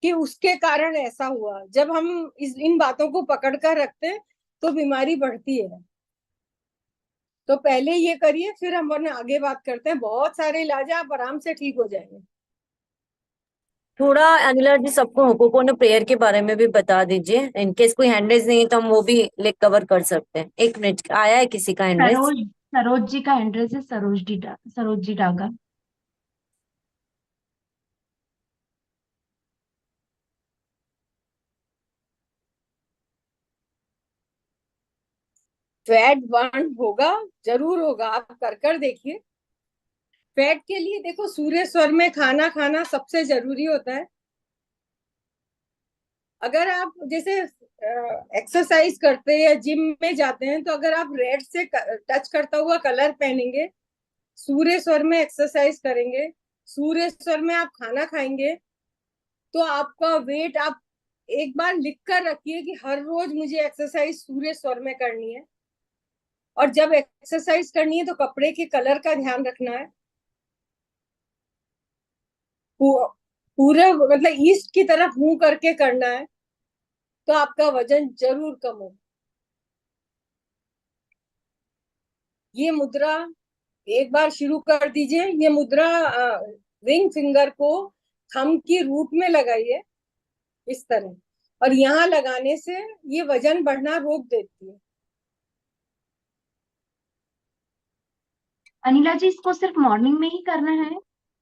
कि उसके कारण ऐसा हुआ। जब हम इन बातों को पकड़ कर रखते हैं तो बीमारी बढ़ती है। तो पहले ये करिए, फिर हम वरना आगे बात करते हैं, बहुत सारे इलाज है, आप आराम से ठीक हो जाएंगे। थोड़ा अनिला जी, सबको होपोपोनो प्रेयर के बारे में भी बता दीजिए, इनकेस कोई हैंड रेज नहीं है तो हम वो भी ले कवर कर सकते हैं। 1 मिनट, आया है किसी का हैंड रेज? सरोज, सरोज जी का एड्रेस है, सरोज जी डागा। फैट बर्न होगा, जरूर होगा, आप कर देखिए। फैट के लिए देखो, सूर्य स्वर में खाना खाना सबसे जरूरी होता है। अगर आप जैसे एक्सरसाइज करते हैं या जिम में जाते हैं, तो अगर आप रेड से टच करता हुआ कलर पहनेंगे, सूर्य स्वर में एक्सरसाइज करेंगे, सूर्य स्वर में आप खाना खाएंगे, तो आपका वेट, आप एक बार लिख कर रखिए कि हर रोज मुझे एक्सरसाइज सूर्य स्वर में करनी है। और जब एक्सरसाइज करनी है तो कपड़े के कलर का ध्यान रखना है। पूरे मतलब ईस्ट की तरफ मुंह करके करना है, तो आपका वजन जरूर कम हो। ये मुद्रा एक बार शुरू कर दीजिए। ये मुद्रा रिंग फिंगर को थंब की रूट में लगाइए इस तरह, और यहाँ लगाने से ये वजन बढ़ना रोक देती है। अनिला जी, इसको सिर्फ मॉर्निंग में ही करना है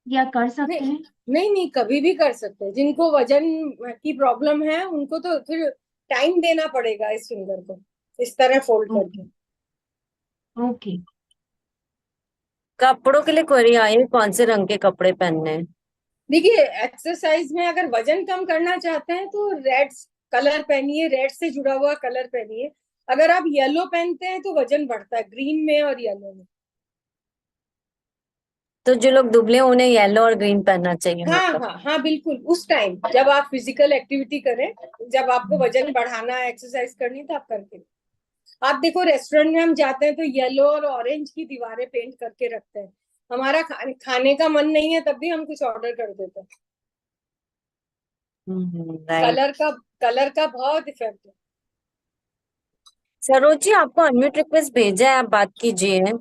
या कर सकते नहीं हैं? नहीं नहीं, कभी भी कर सकते हैं। जिनको वजन की प्रॉब्लम है उनको तो फिर टाइम देना पड़ेगा इस फिंगर को इस तरह फोल्ड ओके। करके। ओके। कपड़ों के लिए क्वेरी आई है, कौन से रंग के कपड़े पहनने हैं? देखिए, एक्सरसाइज में अगर वजन कम करना चाहते हैं तो रेड कलर पहनिए, रेड से जुड़ा हुआ कलर पहनिए। अगर आप येलो पहनते हैं तो वजन बढ़ता है, ग्रीन में और येलो में। तो जो लोग दुबले हैं, उन्हें येलो और ग्रीन पहनना चाहिए हाँ मतलब। हाँ हाँ, बिल्कुल। उस टाइम जब आप फिजिकल एक्टिविटी करें, जब आपको वजन बढ़ाना है, एक्सरसाइज करनी है, तो आप करके। आप देखो, रेस्टोरेंट में हम जाते हैं तो येलो और ऑरेंज की दीवारें पेंट करके रखते हैं। हमारा खाने का मन नहीं है तब भी हम कुछ ऑर्डर कर देते हैं। राइट। कलर का बहुत इफेक्ट है। सरोज जी, आपको अनम्यूट रिक्वेस्ट भेजा है, आप बात कीजिए।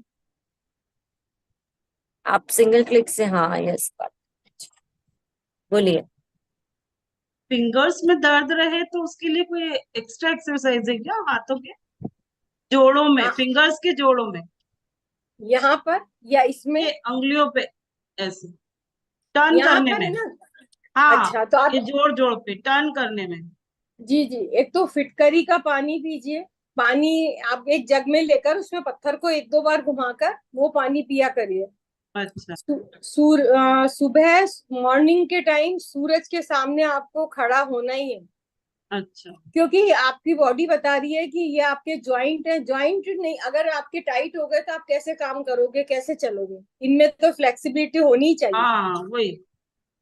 आप सिंगल क्लिक से, हाँ यस, बात बोलिए। फिंगर्स में दर्द रहे तो उसके लिए कोई एक्स्ट्रा एक्सरसाइज है क्या हाथों के जोड़ों में, हाँ, फिंगर्स के जोड़ों में, यहाँ पर या इसमें? ये अंगुलियों पे, ऐसे टर्न यहाँ करने पर में? है ना? हाँ, अच्छा, तो आप, ये जोड़ जोड़ पे टर्न करने में। जी जी, एक तो फिटकरी का पानी पीजिए। पानी आप एक जग में लेकर उसमें पत्थर को एक दो बार घुमाकर वो पानी पिया करिए। अच्छा। सुबह मॉर्निंग के टाइम सूरज के सामने आपको खड़ा होना ही है, अच्छा। क्योंकि आपकी बॉडी बता रही है कि ये आपके ज्वाइंट है। ज्वाइंट नहीं, अगर आपके टाइट हो गए तो आप कैसे काम करोगे, कैसे चलोगे? इनमें तो फ्लेक्सिबिलिटी होनी ही चाहिए, हाँ वही,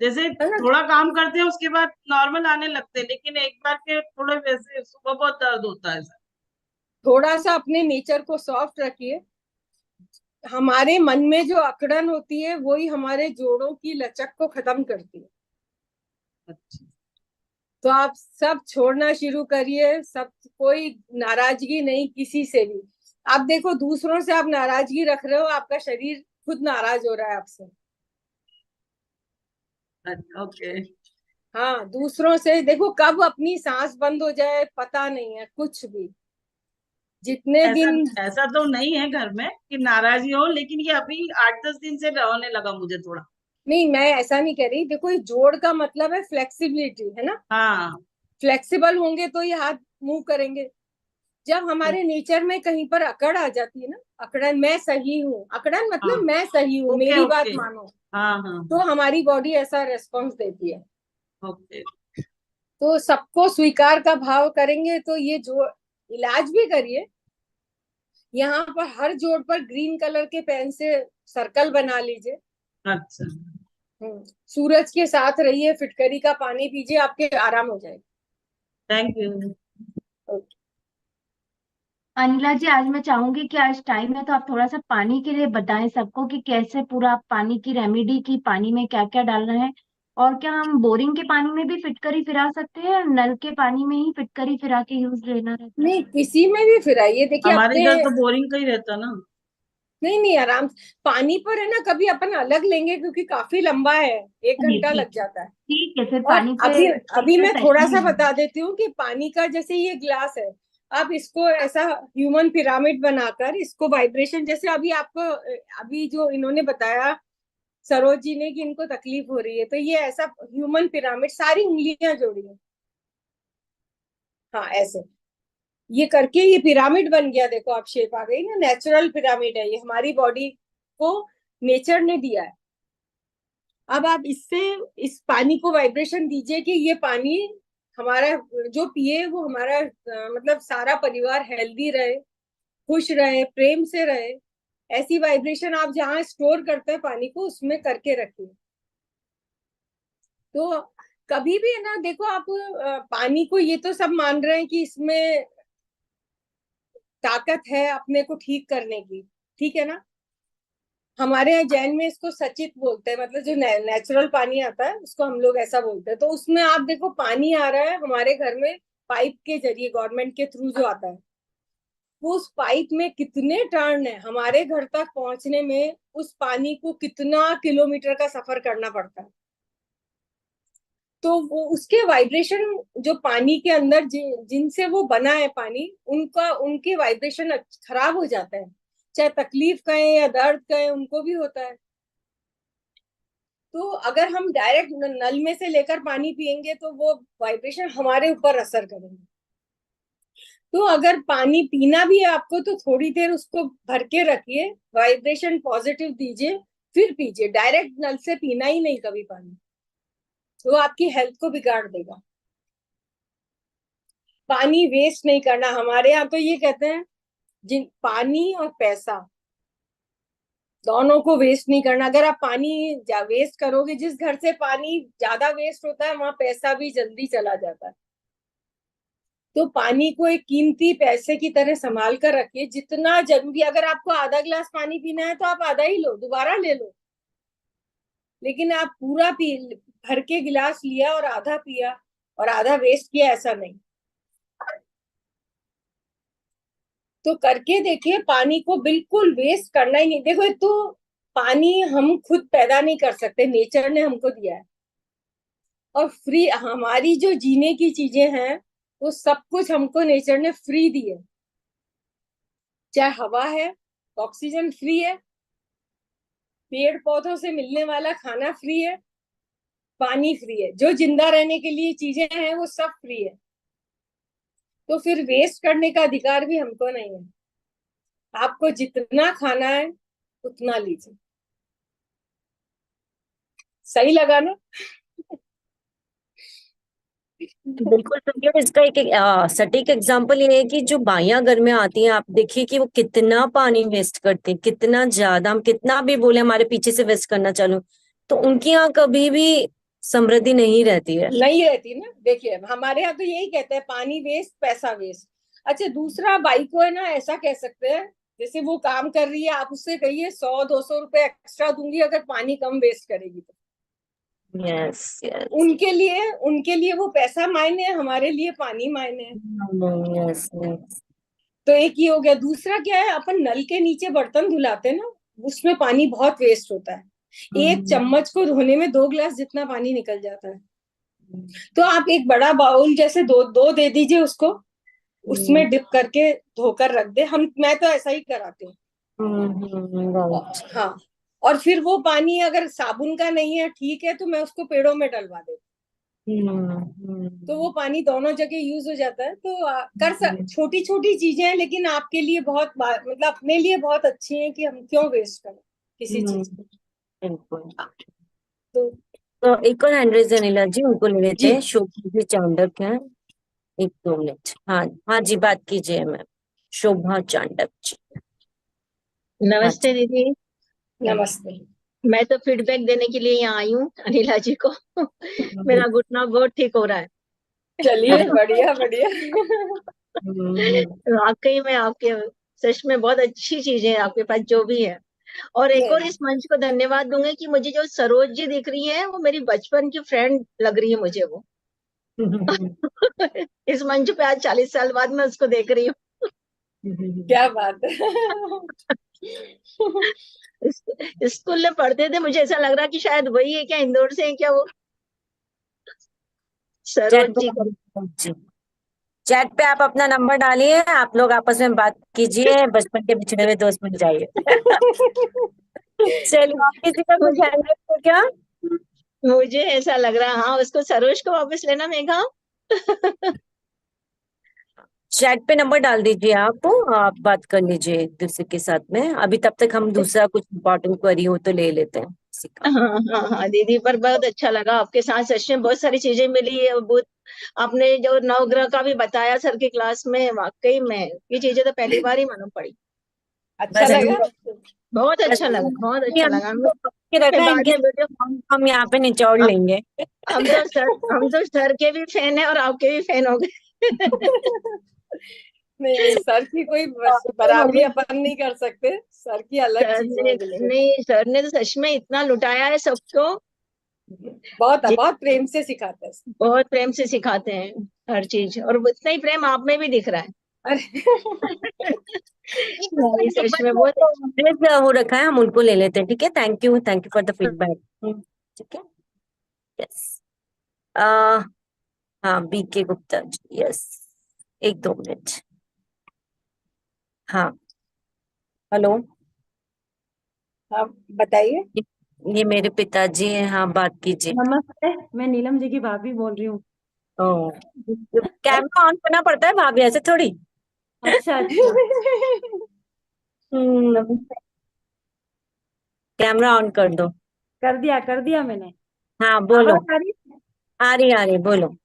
जैसे है ना? थोड़ा काम करते हैं उसके बाद नॉर्मल आने लगते हैं, लेकिन एक बार के थोड़े वैसे सुबह बहुत दर्द होता है सर। थोड़ा सा अपने नेचर को सॉफ्ट रखिए। हमारे मन में जो अकड़न होती है वही हमारे जोड़ों की लचक को खत्म करती है। अच्छा। तो आप सब छोड़ना शुरू करिए, सब। कोई नाराजगी नहीं किसी से भी। आप देखो, दूसरों से आप नाराजगी रख रहे हो, आपका शरीर खुद नाराज हो रहा है आपसे। ओके। हाँ, दूसरों से देखो, कब अपनी सांस बंद हो जाए पता नहीं है कुछ भी। जितने ऐसा दिन, ऐसा तो नहीं है घर में कि नाराजगी हो, लेकिन ये अभी 8-10 दिन से होने लगा मुझे थोड़ा। नहीं, मैं ऐसा नहीं कह रही। देखो, ये जोड़ का मतलब है फ्लेक्सिबिलिटी, है ना? हाँ। फ्लेक्सिबल होंगे तो ये हाथ मूव करेंगे। जब हमारे नेचर में कहीं पर अकड़ आ जाती है ना, अकड़न, मैं सही हूँ, अकड़न हाँ। मतलब मैं सही हूँ, ओके मेरी बात ओके। मानो, हाँ हाँ। तो हमारी बॉडी ऐसा रेस्पॉन्स देती है। ओके। तो सबको स्वीकार का भाव करेंगे तो ये जो इलाज भी करिए। यहाँ पर हर जोड़ पर ग्रीन कलर के पेन से सर्कल बना लीजिए। अच्छा। सूरज के साथ रहिए, फिटकरी का पानी पीजिए, आपके आराम हो जाएगा। Thank you. ओके। अनिला जी, आज मैं चाहूंगी कि आज टाइम है तो आप थोड़ा सा पानी के लिए बताएं सबको कि कैसे पूरा आप पानी की रेमेडी की, पानी में क्या क्या डालना है। और क्या हम बोरिंग के पानी में भी फिटकरी फिरा सकते हैं, और नल के पानी में ही फिटकरी फिरा के यूज लेना रहता है? नहीं, किसी में भी फिराइए। देखिए, हमारे अपने, इधर तो बोरिंग का ही रहता ना। नहीं नहीं, आराम पानी पर है ना, कभी अपन अलग लेंगे क्योंकि काफी लंबा है, 1 घंटा ठीक लग जाता है। ठीक है, फिर और पानी पे अभी एक अभी मैं थोड़ा सेशन सा में। बता देती हूँ कि पानी का, जैसे ये ग्लास है, आप इसको ऐसा ह्यूमन पिरामिड बनाकर इसको वाइब्रेशन, जैसे अभी आपको, अभी जो इन्होंने बताया सरोज जी ने कि इनको तकलीफ हो रही है, तो ये ऐसा ह्यूमन पिरामिड, सारी उंगलियां जोड़ी है। हाँ, ऐसे ये करके ये पिरामिड बन गया, देखो आप शेप आ गई ना, नेचुरल पिरामिड है ये, हमारी बॉडी को नेचर ने दिया है। अब आप इससे इस पानी को वाइब्रेशन दीजिए कि ये पानी हमारा जो पिए वो हमारा मतलब सारा परिवार हेल्दी रहे, खुश रहे, प्रेम से रहे। ऐसी वाइब्रेशन आप जहाँ स्टोर करते हैं पानी को उसमें करके रखिए। तो कभी भी है ना, देखो आप पानी को ये तो सब मान रहे हैं कि इसमें ताकत है अपने को ठीक करने की, ठीक है ना। हमारे यहाँ जैन में इसको सचित बोलते हैं, मतलब जो नेचुरल पानी आता है उसको हम लोग ऐसा बोलते हैं। तो उसमें आप देखो पानी आ रहा है हमारे घर में पाइप के जरिए, गवर्नमेंट के थ्रू जो आता है, वो उस पाइप में कितने टर्न है, हमारे घर तक पहुंचने में उस पानी को कितना किलोमीटर का सफर करना पड़ता है। तो वो उसके वाइब्रेशन जो पानी के अंदर जिनसे वो बना है पानी, उनके वाइब्रेशन खराब हो जाता है, चाहे तकलीफ का है या दर्द का है, उनको भी होता है। तो अगर हम डायरेक्ट नल में से लेकर पानी पियेंगे तो वो वाइब्रेशन हमारे ऊपर असर करेंगे। तो अगर पानी पीना भी है आपको तो थोड़ी देर उसको भर के रखिए, वाइब्रेशन पॉजिटिव दीजिए, फिर पीजिए। डायरेक्ट नल से पीना ही नहीं कभी पानी, तो आपकी हेल्थ को बिगाड़ देगा। पानी वेस्ट नहीं करना, हमारे यहाँ तो ये कहते हैं जिन पानी और पैसा दोनों को वेस्ट नहीं करना। अगर आप पानी वेस्ट करोगे, जिस घर से पानी ज्यादा वेस्ट होता है वहां पैसा भी जल्दी चला जाता है। तो पानी को एक कीमती पैसे की तरह संभाल कर रखिए, जितना जरूरी। अगर आपको आधा गिलास पानी पीना है तो आप आधा ही लो, दोबारा ले लो, लेकिन आप पूरा पी भर के गिलास लिया और आधा पिया और आधा वेस्ट किया, ऐसा नहीं। तो करके देखिए, पानी को बिल्कुल वेस्ट करना ही नहीं। देखो एक तो पानी हम खुद पैदा नहीं कर सकते, नेचर ने हमको दिया है, और फ्री हमारी जो जीने की चीजें हैं वो सब कुछ हमको नेचर ने फ्री दी है। चाहे हवा है, ऑक्सीजन फ्री है, पेड़ पौधों से मिलने वाला खाना फ्री है, पानी फ्री है, जो जिंदा रहने के लिए चीजें हैं वो सब फ्री है। तो फिर वेस्ट करने का अधिकार भी हमको नहीं है। आपको जितना खाना है उतना लीजिए। सही लगा ना? बिल्कुल। तो ये इसका एक सटीक एग्जांपल ये है कि जो बाइयां घर में आती हैं, आप देखिए कि वो कितना पानी वेस्ट करती हैं, कितना ज्यादा। हम कितना भी बोले हमारे पीछे से वेस्ट करना चालू, तो उनके यहाँ कभी भी समृद्धि नहीं रहती है। नहीं रहती ना। देखिए हमारे यहाँ तो यही कहते हैं, पानी वेस्ट पैसा वेस्ट। अच्छा, दूसरा बाई को है ना ऐसा कह सकते हैं, जैसे वो काम कर रही है, आप उससे कहिए 100-200 रुपए एक्स्ट्रा दूंगी अगर पानी कम वेस्ट करेगी तो। यस यस उनके लिए वो पैसा मायने है, हमारे लिए पानी मायने है। Yes yes. तो एक ही हो गया। दूसरा क्या है, अपन नल के नीचे बर्तन धुलाते हैं ना, उसमें पानी बहुत वेस्ट होता है। एक चम्मच को धोने में 2 गिलास जितना पानी निकल जाता है। तो आप एक बड़ा बाउल जैसे दो दे दीजिए उसको, उसमें डिप करके धोकर रख दे। मैं तो ऐसा ही कराती हूँ। हाँ, और फिर वो पानी अगर साबुन का नहीं है ठीक है, तो मैं उसको पेड़ों में डलवा देती हूँ। तो वो पानी दोनों जगह यूज हो जाता है। तो छोटी छोटी चीजें हैं, लेकिन आपके लिए बहुत मतलब अपने लिए बहुत अच्छी हैं कि हम क्यों वेस्ट करें किसी चीज को। बिल्कुल। तो एक और हैंड रेज है नीला जी, उनको ले लेते जी। हैं। शोभा जी चांडक है, 1-2 मिनट। हाँ हाँ जी, बात कीजिए मैम। शोभा चांडक जी। नमस्ते दीदी। नमस्ते। मैं तो फीडबैक देने के लिए यहाँ आई हूँ अनिला जी को। मेरा घुटना बहुत ठीक हो रहा है। चलिए बढ़िया बढ़िया। वाकई में आपके सच में बहुत अच्छी चीजें हैं आपके पास जो भी है। और एक और इस मंच को धन्यवाद दूंगी कि मुझे जो सरोज जी दिख रही है वो मेरी बचपन की फ्रेंड लग रही है मुझे वो। इस मंच पे आज 40 साल बाद मैं उसको देख रही हूँ। क्या बात है। स्कूल में पढ़ते थे, मुझे ऐसा लग रहा कि शायद वही है क्या, इंदौर से है क्या वो सरोज जी। चैट पे आप अपना नंबर डालिए, आप लोग आपस में बात कीजिए, बचपन के बिछड़े हुए दोस्त मिल जाइए। चलिए, और किसी का कुछ हैंड रेज हो क्या? मुझे ऐसा लग रहा, हाँ उसको सरोज को वापस लेना मेघा। चैट पे नंबर डाल दीजिए, आप बात कर लीजिए एक दूसरे के साथ में। अभी तब तक हम दूसरा कुछ इम्पोर्टेंट क्वेरी हो तो ले लेते हैं किसी का। हाँ हाँ हाँ दीदी, पर बहुत अच्छा लगा आपके साथ, सच में बहुत सारी चीजें मिली है। बहुत आपने जो नवग्रह का भी बताया सर की क्लास में, वाकई में ये चीजें तो पहली बार ही मालूम पड़ी। अच्छा बस लगा। बहुत बस अच्छा लगा, बहुत ये अच्छा हम लगा। तो पक्के रहते मैं हैं बाद इनके, में वीडियो, हम यहाँ पे निचोड़ लेंगे। हम तो सर के भी फैन है और आपके भी फैन हो गए। नहीं नहीं, सर की कोई बराबरी अपन नहीं कर सकते, सर की अलग सर चीज ने है बिल्कुल। नहीं, सर ने तो सच में इतना लुटाया है सबको। बहुत जी, बहुत प्रेम से सिखाते हैं। बहुत प्रेम से सिखाते हैं हर चीज, और उतना ही प्रेम आप में भी दिख रहा है। अरे नहीं, सच में बहुत जो हो रखा है हम उनको ले लेते हैं, ठीक है। Thank you for the feedback. ठीक है। यस। हाँ, बीके गुप्ता जी, यस। एक दो मिनट। हाँ, हेलो। हाँ बताइए। ये मेरे पिताजी हैं, हाँ बात कीजिए। नमस्ते, मैं नीलम जी की भाभी बोल रही हूँ। ओ, कैमरा ऑन करना पड़ता है भाभी, ऐसे थोड़ी। अच्छा अच्छा। हम्म, कैमरा ऑन कर दो। कर दिया मैंने। हाँ बोलो। आवाज आ रही है? आ रही बोलो।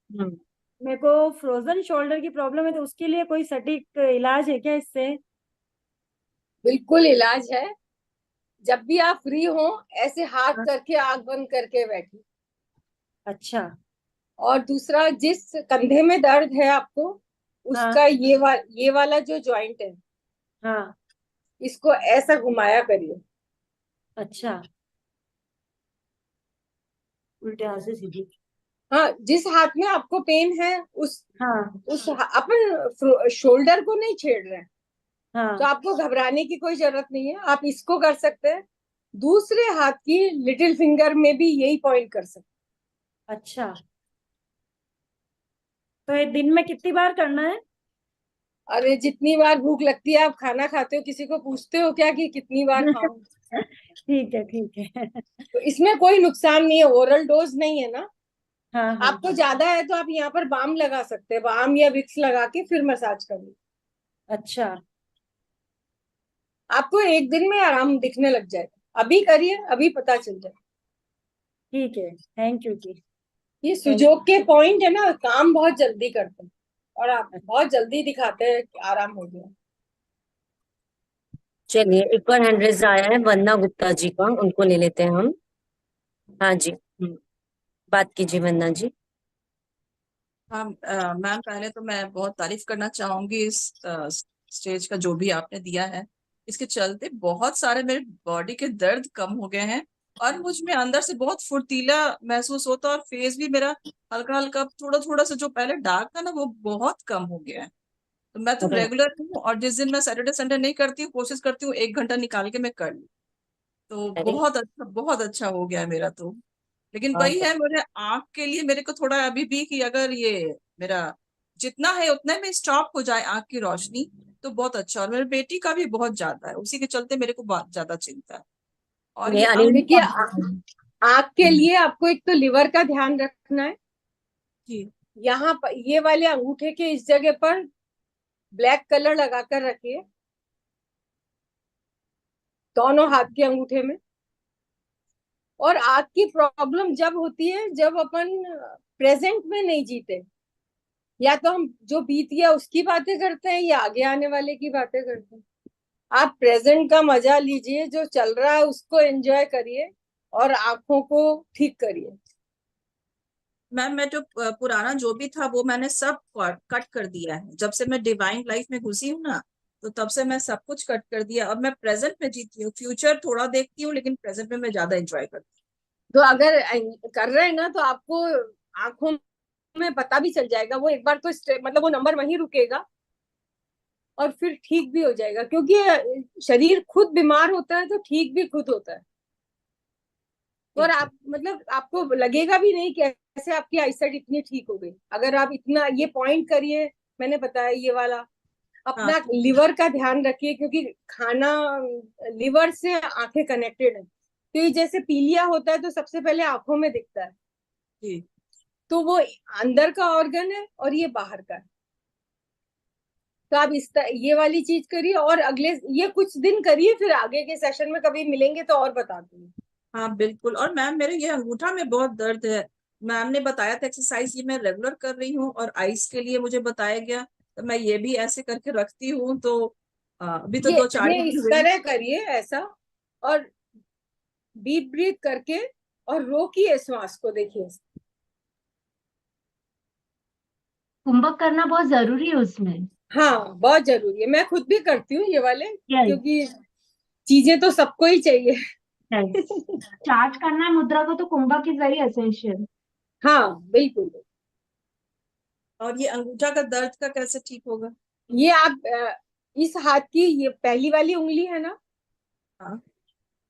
मेरे को फ्रोजन शोल्डर की प्रॉब्लम है, तो उसके लिए कोई सटीक इलाज है क्या इससे? बिल्कुल इलाज है। जब भी आप फ्री हो, ऐसे हाथ हाँ, करके आंख बंद करके बैठिए। अच्छा। और दूसरा, जिस कंधे में दर्द है आपको, हाँ उसका ये वाला जो जॉइंट है, हाँ। इसको ऐसा घुमाया करिए। अच्छा, उल्टे हाथ से सीधी। हाँ, जिस हाथ में आपको पेन है, हाँ अपन शोल्डर को नहीं छेड़ रहे हैं, तो हाँ। आपको घबराने की कोई जरूरत नहीं है। आप इसको कर सकते हैं, दूसरे हाथ की लिटिल फिंगर में भी यही पॉइंट कर सकते अच्छा, तो ये दिन में कितनी बार करना है? हैं। अरे जितनी बार भूख लगती है, आप खाना खाते हो, किसी को पूछते हो क्या कि कितनी बार खाऊं? ठीक है ठीक है। तो इसमें कोई नुकसान नहीं है, ओरल डोज नहीं है ना। हाँ हाँ आपको हाँ। ज्यादा है तो आप यहाँ पर बाम लगा सकते हैं, बाम या विक्स लगा के फिर मसाज करिए। अच्छा आपको एक दिन में आराम दिखने लग जाएगा। अभी करिए, अभी पता चल जाए। ठीक है, थैंक यू जी। ये थैंक सुजोग के पॉइंट है ना, काम बहुत जल्दी करते हैं और आप यू। बहुत जल्दी दिखाते हैं कि आराम हो गया। चलिए, एक बार हैंड रेज आया है वंदना गुप्ता जी का, उनको ले लेते हैं हम। हाँ जी। बात कीजिए वंदना जी। हाँ मैम, पहले तो मैं बहुत तारीफ करना चाहूंगी इस स्टेज का जो भी आपने दिया है। इसके चलते बहुत सारे मेरे बॉडी के दर्द कम हो गए हैं, और मुझ में अंदर से बहुत फुर्तीला महसूस होता है, और फेस भी मेरा हल्का हल्का थोड़ा थोड़ा सा जो पहले डार्क था ना, वो बहुत कम हो गया है। तो मैं तो अरे रेगुलर हूँ, और जिस दिन मैं सैटरडे संडे नहीं करती हूँ, कोशिश करती हूँ 1 घंटा निकाल के मैं कर लूँ। तो अरे, बहुत अच्छा हो गया है मेरा तो। लेकिन वही बहुत है, मेरे आंख के लिए मेरे को थोड़ा अभी भी कि अगर ये मेरा जितना है उतना में स्टॉप हो जाए आंख की रोशनी, तो बहुत अच्छा। और मेरे बेटी का भी बहुत ज्यादा है, उसी के चलते मेरे को बहुत ज्यादा चिंता है। और ये ये अनिल देखिए, जी आंख के लिए आपको एक तो लिवर का ध्यान रखना है। जी यहाँ पर ये वाले अंगूठे के इस जगह पर ब्लैक कलर लगाकर रखिए, दोनों हाथ के अंगूठे में। और आंख की प्रॉब्लम जब होती है जब अपन प्रेजेंट में नहीं जीते, या तो हम जो बीत गया उसकी बातें करते हैं या आगे आने वाले की बातें करते हैं। आप प्रेजेंट का मजा लीजिए, जो चल रहा है उसको एंजॉय करिए और आंखों को ठीक करिए। मैम, मैं जो पुराना जो भी था वो मैंने सब कट कर दिया है। जब से मैं डिवाइन लाइफ में घुसी हूँ ना, तो तब से मैं सब कुछ कट कर दिया। अब मैं प्रेजेंट में जीती हूँ, फ्यूचर थोड़ा देखती हूँ, लेकिन प्रेजेंट में मैं ज्यादा एंजॉय करती तो अगर कर रहे हैं ना, तो आपको आंखों में पता भी चल जाएगा। वो एक बार तो मतलब वो नंबर वहीं रुकेगा और फिर ठीक भी हो जाएगा, क्योंकि शरीर खुद बीमार होता है तो ठीक भी खुद होता है। और हूँ। आप मतलब आपको लगेगा भी नहीं कि ऐसे आपकी आईसाइट इतनी ठीक हो गई, अगर आप इतना ये पॉइंट करिए। मैंने बताया ये वाला, हाँ अपना ठीक है। लिवर का ध्यान रखिए, क्योंकि खाना लिवर से आंखें कनेक्टेड है। तो ये जैसे पीलिया होता है तो सबसे पहले आंखों में दिखता है, जी तो वो अंदर का ऑर्गन है और ये बाहर का है। तो आप ये वाली चीज करिए और अगले ये कुछ दिन करिए, फिर आगे के सेशन में कभी मिलेंगे तो और बता दूंगी। हाँ बिल्कुल। और मैम मेरे ये अंगूठा में बहुत दर्द है, मैम ने बताया था एक्सरसाइज, ये मैं रेगुलर कर रही हूँ, और आइस के लिए मुझे बताया गया तो मैं ये भी ऐसे करके रखती हूँ। तो अभी तो ये 2-4 ये दिन इस हुए। तरह करिए ऐसा, और डीप ब्रीथ करके और रोकिए श्वास को, देखिए। कुंभक करना बहुत जरूरी है उसमें। हाँ बहुत जरूरी है, मैं खुद भी करती हूँ ये वाले, यस क्योंकि चीजें तो सबको ही चाहिए। यस, चार्ज करना मुद्रा को तो कुंभक इज वेरी एसेंशियल। हाँ बिल्कुल। और ये अंगूठा का दर्द का कैसे ठीक होगा? ये आप इस हाथ की ये पहली वाली उंगली है ना, हाँ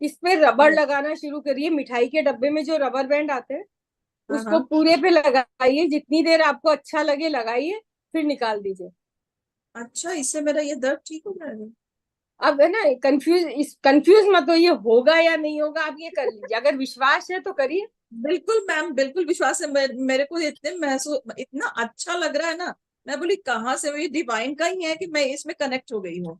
इस पे रबड़ लगाना शुरू करिए। मिठाई के डब्बे में जो रबर बैंड आते हैं हाँ उसको हाँ। पूरे पे लगाइए, जितनी देर आपको अच्छा लगे लगाइए, फिर निकाल दीजिए। अच्छा, इससे मेरा ये दर्द ठीक हो जाएगा? अब है ना, कंफ्यूज मत होइए, होगा या नहीं होगा, आप ये कर लीजिए, अगर विश्वास है तो करिए। बिल्कुल मैम, बिल्कुल विश्वास है। मेरे को इतने महसूस, इतना अच्छा लग रहा है ना, मैं बोली कहाँ से, ये डिवाइन का ही है कि मैं इसमें कनेक्ट हो गई हूँ।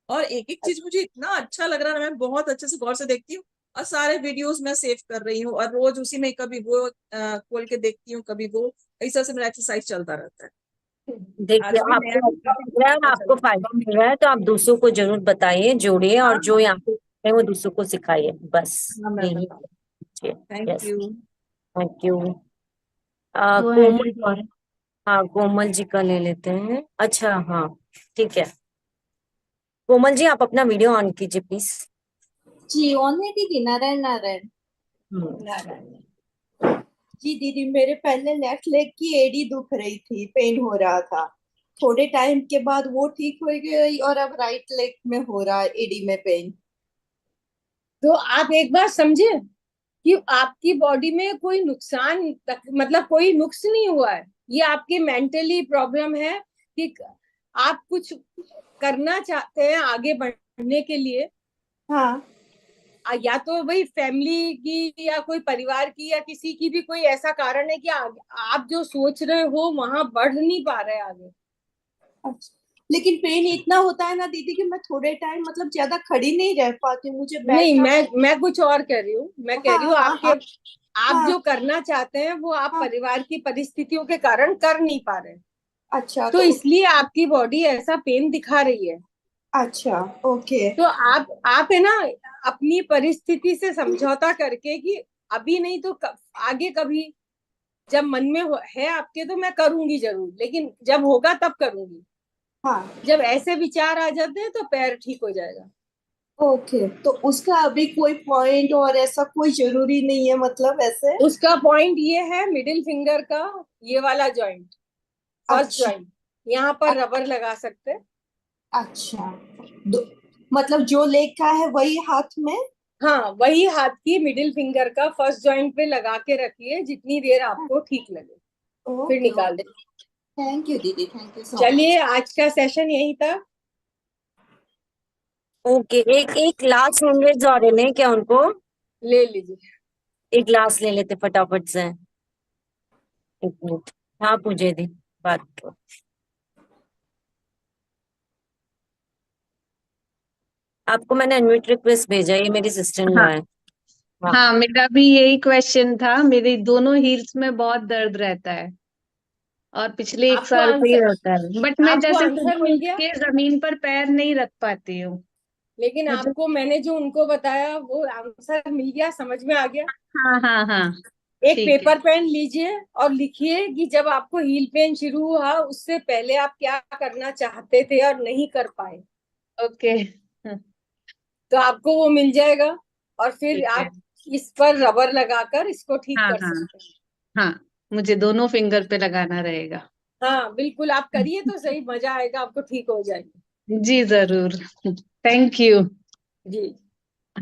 और एक एक चीज मुझे इतना अच्छा लग रहा है ना, मैं बहुत अच्छे से गौर से देखती हूँ, और सारे वीडियोस मैं सेव कर रही हूँ, और रोज उसी में कभी वो खोल के देखती हूँ, कभी वो, इस तरह से मेरा एक्सरसाइज चलता रहता है। देखिए, आज भी नया आपको अच्छा काफी लग रहा है और पता आपको चला। फायदा मिल रहा है तो आप दूसरों को जरूर बताइए, जोड़िए, और हाँ जो यहाँ पे है वो दूसरों को सिखाइए, बस हाँ मैम, यही। Thank yes, you. Thank you. दो कोमल, हैंडल्स और हाँ कोमल जी का ले लेते हैं। अच्छा हाँ, ठीक है। कोमल जी, आप अपना वीडियो ऑन कीजिए प्लीज। जी ऑन है दीदी। नारायण नारायण नारायण। जी दीदी, मेरे पहले लेफ्ट लेग की एड़ी दुख रही थी, पेन हो रहा था। थोड़े टाइम के बाद वो ठीक हो गई और अब राइट लेग में हो रहा है एड़ी में पेन। तो आप एक बार समझे कि आपकी बॉडी में कोई नुकसान मतलब कोई नुक्स नहीं हुआ है, ये आपके मेंटली प्रॉब्लम है कि आप कुछ करना चाहते हैं आगे बढ़ने के लिए। हाँ या तो वही फैमिली की या कोई परिवार की या किसी की भी कोई ऐसा कारण है कि आप जो सोच रहे हो वहां बढ़ नहीं पा रहे आगे। अच्छा, लेकिन पेन इतना होता है ना दीदी कि मैं थोड़े टाइम मतलब ज्यादा खड़ी नहीं रह पाती हूँ, मुझे नहीं, बैठना। मैं कुछ और कह रही हूँ, मैं कह हाँ रही हूँ हाँ आपके हाँ आप हाँ जो करना चाहते हैं वो आप हाँ। परिवार की परिस्थितियों के कारण कर नहीं पा रहे, अच्छा तो तो इसलिए आपकी बॉडी ऐसा पेन दिखा रही है। अच्छा ओके। तो आप है ना, अपनी परिस्थिति से समझौता करके कि अभी नहीं तो आगे कभी, जब मन में है आपके तो मैं करूंगी जरूर, लेकिन जब होगा तब करूंगी। हाँ जब ऐसे विचार आ जाते हैं तो पैर ठीक हो जाएगा। ओके, तो उसका अभी कोई पॉइंट और ऐसा कोई जरूरी नहीं है मतलब ऐसे। उसका पॉइंट ये है, मिडिल फिंगर का ये वाला जॉइंट, फर्स्ट अच्छा जॉइंट, यहाँ पर रबर लगा सकते हैं। अच्छा, मतलब जो लेग का है वही हाथ में। हाँ, वही हाथ की मिडिल फिंगर का फर्स्ट जॉइंट पे लगा के रखिए, जितनी देर आपको ठीक लगे, फिर ओके निकाल ओके। दे। थैंक यू दीदी, थैंक यू सो चलिए, मच। आज का सेशन यही था। ओके, एक एक लास्ट मिनट और लें क्या उनको? ले लीजिए। एक ग्लास ले लेते फटाफट से। एक मिनट। हाँ पूजे दी, बात करो। आपको मैंने इनविट रिक्वेस्ट भेजा, ये मेरी सिस्टर इन लॉ हाँ है। हाँ हाँ, मेरा भी यही क्वेश्चन था। मेरी दोनों हील्स में बहुत दर्द रहता है और पिछले 1 साल से ही रहता है, बट मैं आपको जैसे आंसर सुबह मिल उठ गया, के जमीन पर पैर नहीं रख पाती हूँ। लेकिन मुझे आपको मैंने जो उनको बताया वो आंसर मिल गया, समझ में आ गया। हाँ हाँ हाँ, एक ठीक है। पेपर पेन लीजिए और लिखिए कि जब आपको हील पेन शुरू हुआ उससे पहले आप क्या करना चाहते थे और नहीं कर पाए, ओके, तो आपको वो मिल जाएगा। और फिर ठीक है। आप इस पर रबर लगाकर इसको ठीक हाँ कर हाँ सकते हैं। हाँ, मुझे दोनों फिंगर पे लगाना रहेगा। हाँ बिल्कुल, आप करिए तो सही, मजा आएगा, आपको ठीक हो जाएगी। जी जरूर। Thank you. जी।